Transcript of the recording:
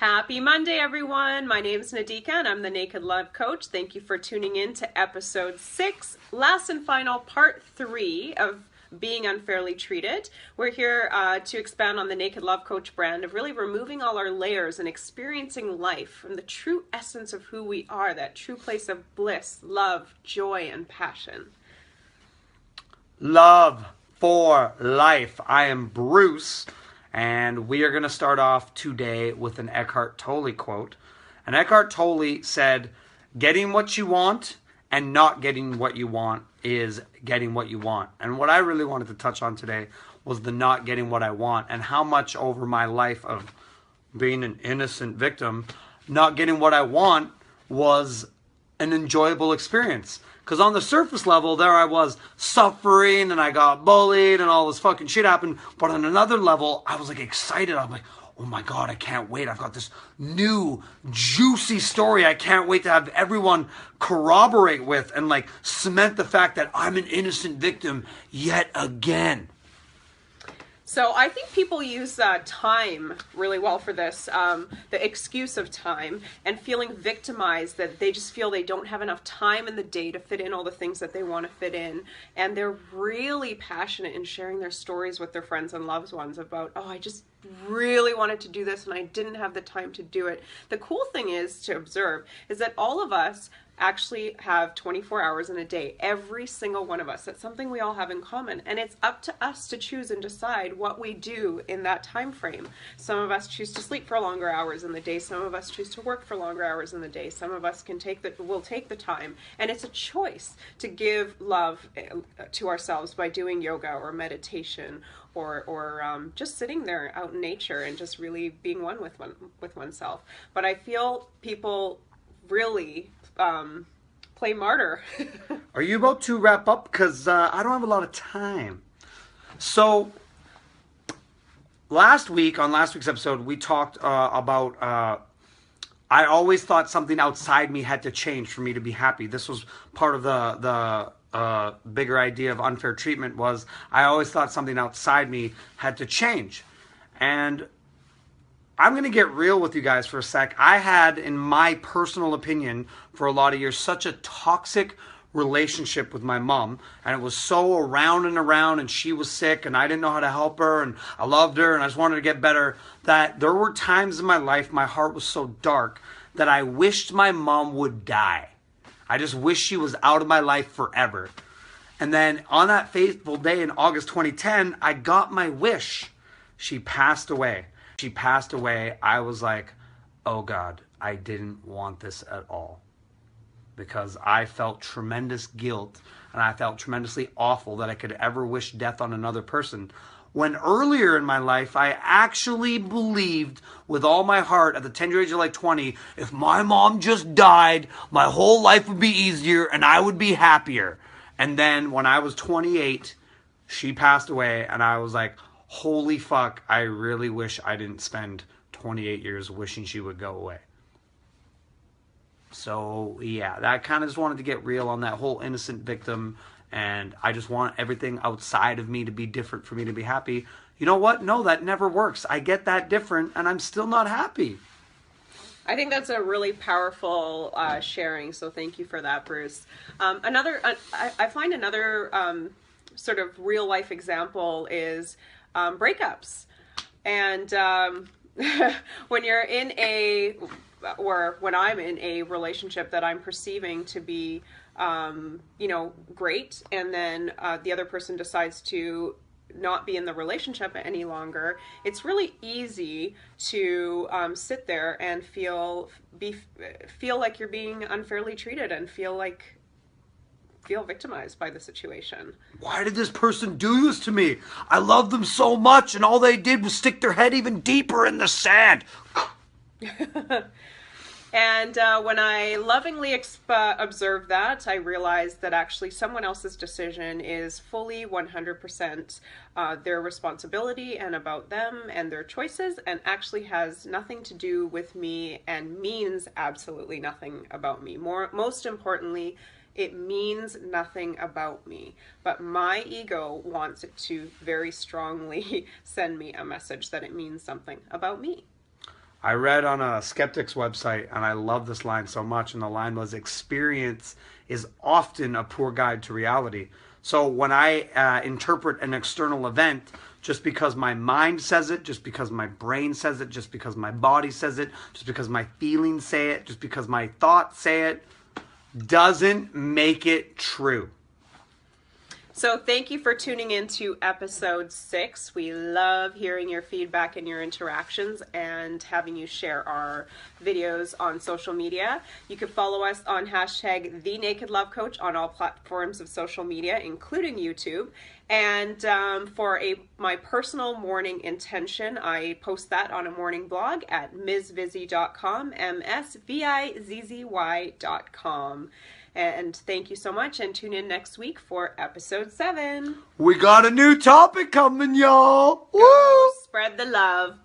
Happy Monday, everyone. My name is Nadika, and I'm the Naked Love Coach. Thank you for tuning in to episode 6, last and final part 3 of Being Unfairly Treated. We're here to expand on the Naked Love Coach brand of really removing all our layers and experiencing life from the true essence of who we are, that true place of bliss, love, joy, and passion. Love for life. I am Bruce. And we are going to start off today with an Eckhart Tolle quote. And Eckhart Tolle said, getting what you want and not getting what you want is getting what you want. And what I really wanted to touch on today was the not getting what I want, and how much over my life of being an innocent victim, not getting what I want was an enjoyable experience. Because on the surface level, there I was suffering and I got bullied and all this fucking shit happened. But on another level, I was like excited. I'm like, oh my God, I can't wait. I've got this new juicy story I can't wait to have everyone corroborate with and like cement the fact that I'm an innocent victim yet again. So I think people use time really well for this, the excuse of time, and feeling victimized that they just feel they don't have enough time in the day to fit in all the things that they want to fit in. And they're really passionate in sharing their stories with their friends and loved ones about, oh, I just really wanted to do this and I didn't have the time to do it. The cool thing is to observe is that all of us actually have 24 hours in a day, every single one of us. That's something we all have in common, and it's up to us to choose and decide what we do in that time frame. Some of us choose to sleep for longer hours in the day, some of us choose to work for longer hours in the day, some of us will take the time, and it's a choice to give love to ourselves by doing yoga or meditation or just sitting there out in nature and just really being one with oneself. But I feel people really play martyr. Are you about to wrap up? Because I don't have a lot of time. So last week's episode, we talked about I always thought something outside me had to change for me to be happy. This was part of the bigger idea of unfair treatment. Was I always thought something outside me had to change. And I'm going to get real with you guys for a sec. I had, in my personal opinion, for a lot of years, such a toxic relationship with my mom. And it was so around and around, and she was sick, and I didn't know how to help her, and I loved her, and I just wanted to get better, that there were times in my life my heart was so dark that I wished my mom would die. I just wished she was out of my life forever. And then on that fateful day in August 2010, I got my wish. She passed away. I was like, oh God, I didn't want this at all. Because I felt tremendous guilt and I felt tremendously awful that I could ever wish death on another person. When earlier in my life, I actually believed with all my heart at the tender age of like 20, if my mom just died, my whole life would be easier and I would be happier. And then when I was 28, she passed away and I was like, holy fuck, I really wish I didn't spend 28 years wishing she would go away. So, yeah, that kind of just wanted to get real on that whole innocent victim, and I just want everything outside of me to be different for me to be happy. You know what? No, that never works. I get that different, and I'm still not happy. I think that's a really powerful sharing, so thank you for that, Bruce. I find another sort of real-life example is breakups. And when you're in when I'm in a relationship that I'm perceiving to be, great, and then the other person decides to not be in the relationship any longer, it's really easy to sit there and feel like you're being unfairly treated and feel victimized by the situation. Why did this person do this to me? I love them so much, and all they did was stick their head even deeper in the sand. And when I lovingly observed that, I realized that actually someone else's decision is fully 100% their responsibility and about them and their choices, and actually has nothing to do with me and means absolutely nothing about me. Most importantly, it means nothing about me, but my ego wants it to very strongly send me a message that it means something about me. I read on a skeptic's website, and I love this line so much, and the line was, experience is often a poor guide to reality. So when I interpret an external event, just because my mind says it, just because my brain says it, just because my body says it, just because my feelings say it, just because my thoughts say it, doesn't make it true. So thank you for tuning in to episode 6. We love hearing your feedback and your interactions and having you share our videos on social media. You can follow us on hashtag #TheNakedLoveCoach on all platforms of social media, including YouTube. And for my personal morning intention, I post that on a morning blog at msvizzy.com, msvizzy.com. And thank you so much, and tune in next week for episode 7. We got a new topic coming, y'all. Woo! Spread the love.